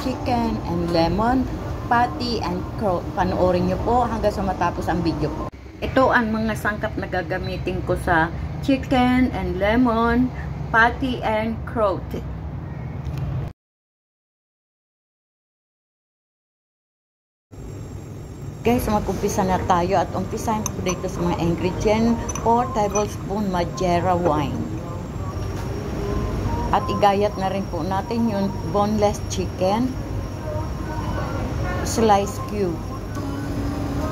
chicken and lemon, patty and crow. Panoorin nyo po hanggang sa matapos ang video po. Ito ang mga sangkap na gagamitin ko sa chicken and lemon, patty and crow. Guys, mag-umpisa na tayo at umpisahin ko dito sa mga ingredient. 4 tablespoon Madeira wine. At igayat na rin po natin yung boneless chicken, slice cube.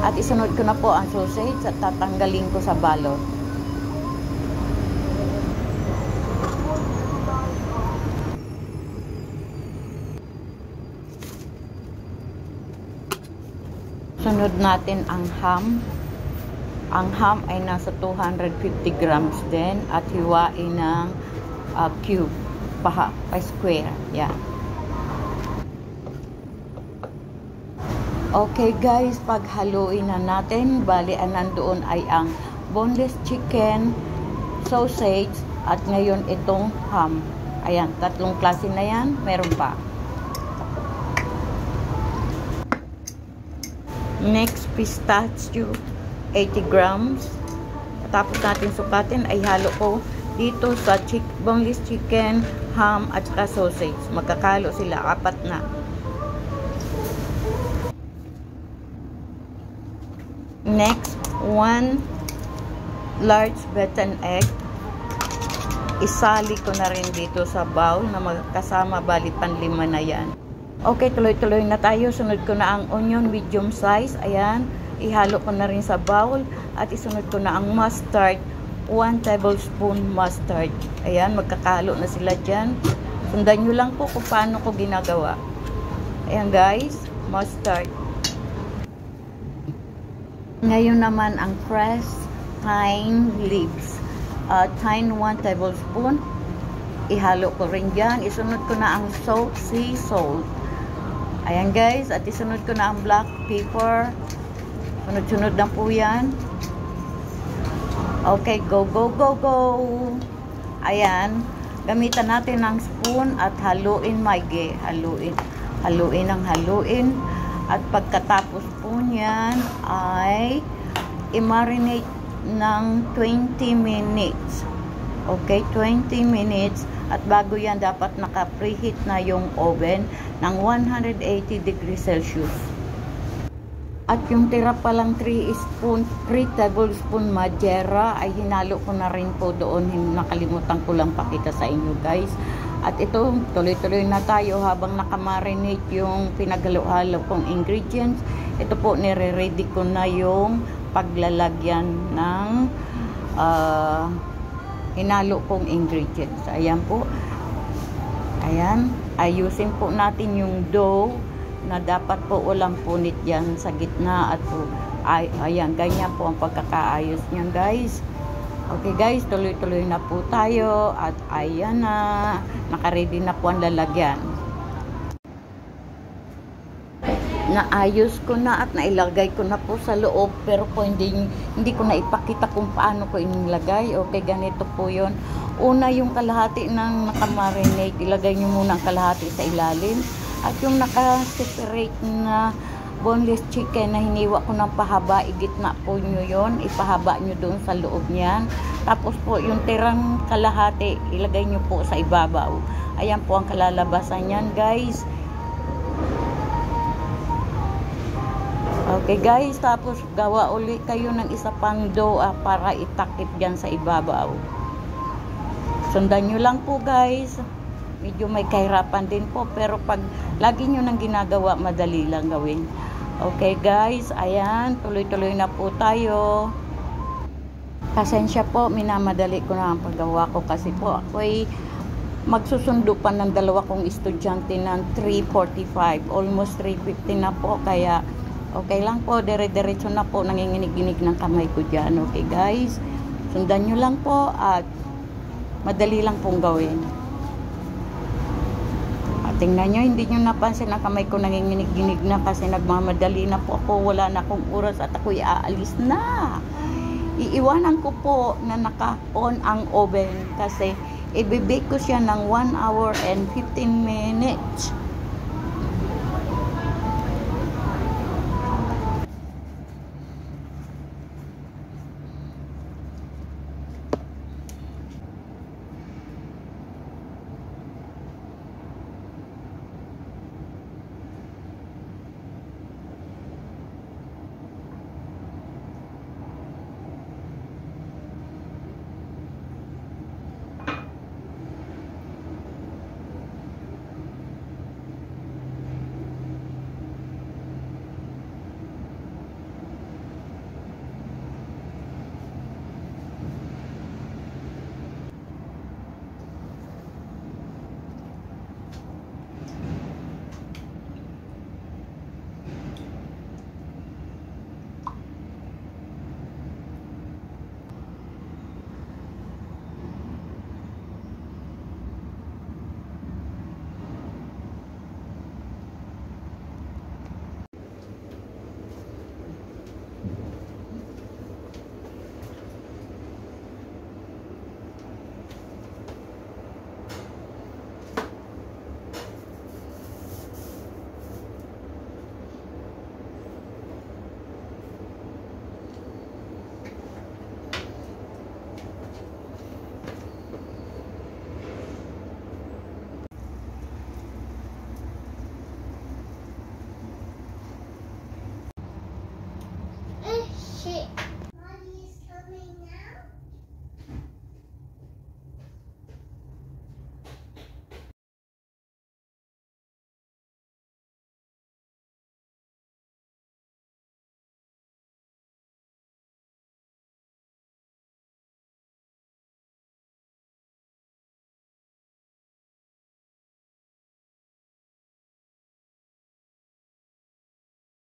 At isunod ko na po ang sausage at tatanggalin ko sa balot. Sunod natin ang ham. Ang ham ay nasa 250 grams din at hiwain ng cube, pa square. Yeah. Okay guys, paghaluin na natin, bali nandoon ay ang boneless chicken, sausage, at ngayon itong ham. Ayan, tatlong klase na yan, meron pa. Next, pistachio, 80 grams. Tapos natin sukatin, ay halo ko dito sa boneless chicken, ham, at saka sausage. Magkakalo sila, 4 na. Next, 1 large beaten egg. Isali ko na rin dito sa bowl na magkasama, bali panlima na yan. Okay, tuloy-tuloy na tayo. Sunod ko na ang onion medium size. Ayan, ihalo ko na rin sa bowl. At isunod ko na ang mustard, 1 tablespoon mustard. Ayan, magkakalo na sila dyan. Sundan nyo lang po kung paano ko ginagawa. Ayan guys, mustard. Ngayon naman ang fresh thyme leaves. Thyme 1 tablespoon. Ihalo ko rin dyan. Isunod ko na ang sea salt. Ayan guys, at isunod ko na ang black pepper. Sunod-sunod lang po yan. Okay, go, go, go, go. Ayan, gamitan natin ng spoon at haluin maigi. Haluin ng haluin. At pagkatapos po niyan ay i-marinate ng 20 minutes. Okay, 20 minutes. At bago yan, dapat naka-preheat na yung oven ng 180 degrees Celsius. At yung tira palang 3 tablespoon Madeira ay hinalo ko na rin po doon. Nakalimutan ko lang pakita sa inyo guys. At ito, tuloy-tuloy na tayo habang nakamarinate yung pinaghalo-halo kong ingredients. Ito po, nire-ready ko na yung paglalagyan ng hinalo kong ingredients. Ayan po. Ayan, ayusin po natin yung dough na dapat po walang punit yan sa gitna at po, ayan, ganyan po ang pagkakaayos niyan guys. Okay guys, tuloy-tuloy na po tayo at ayan na, nakaready na po ang lalagyan. Naayos ko na at nailagay ko na po sa loob, pero po hindi ko na ipakita kung paano ko inilagay. Okay, ganito po yon. Una, yung kalahati ng nakamarinate, ilagay nyo muna ang kalahati sa ilalim. At yung naka-separate na boneless chicken na hiniwa ko ng pahaba, igitna po nyo yon, ipahaba nyo doon sa loob niyan. Tapos po yung tirang kalahati, ilagay nyo po sa ibabaw. Ayan po ang kalalabasan niyan guys. Okay guys, tapos gawa ulit kayo ng isa pang dough para itakip dyan sa ibabaw. Sundan nyo lang po guys. Medyo may kahirapan din po, pero pag lagi nyo nang ginagawa, madali lang gawin. Okay guys, ayan, tuloy-tuloy na po tayo. Pasensya po, minamadali ko na ang paggawa ko kasi po ako'y magsusundo pa ng dalawa kong estudyante ng 3:45, almost 3:50 na po, kaya okay lang po, dire-diretso na po, nanginginig-ginig ng kamay ko dyan. Okay guys, sundan nyo lang po at madali lang pong gawin. Tingnan nyo, hindi nyo napansin na kamay ko nanginginig-ginig na kasi nagmamadali na po ako. Wala na akong oras at ako'y aalis na. Iiwanan ko po na naka-on ang oven kasi i-bake ko siya ng 1 hour and 15 minutes.